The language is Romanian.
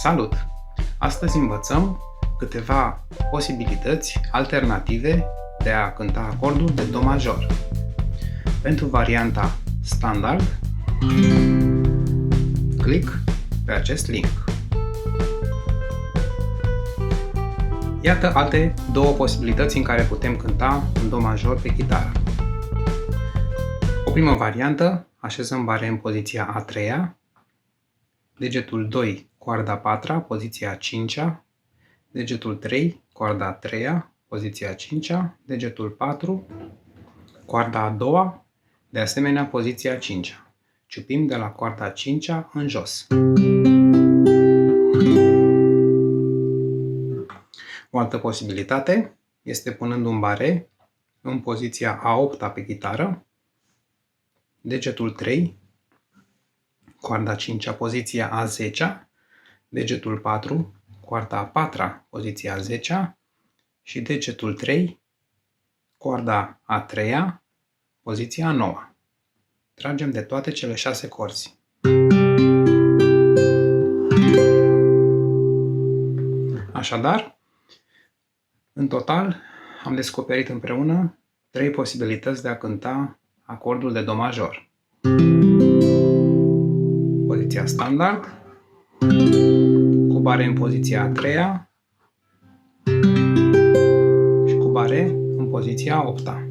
Salut! Astăzi învățăm câteva posibilități alternative de a cânta acordul de Do major. Pentru varianta standard, click pe acest link. Iată alte două posibilități în care putem cânta în Do major pe chitară. O primă variantă, așezăm bare în poziția a treia, degetul 2, coarda a patra, poziția a cincea, degetul 3, coarda a treia, poziția a cincea, degetul 4, coarda a doua, de asemenea poziția a cincea. Ciupim de la coarda a cincea în jos. O altă posibilitate este punând un bare în poziția a opta pe chitară, degetul 3, coarda a cincea, poziția a zecea, degetul 4, coarda a patra, poziția a zecea și degetul 3, coarda a treia, poziția a noua. Tragem de toate cele 6 corzi. Așadar, în total, am descoperit împreună 3 posibilități de a cânta acordul de Do major. Poziția standard, cu bare în poziția a treia și cu bare în poziția a opta.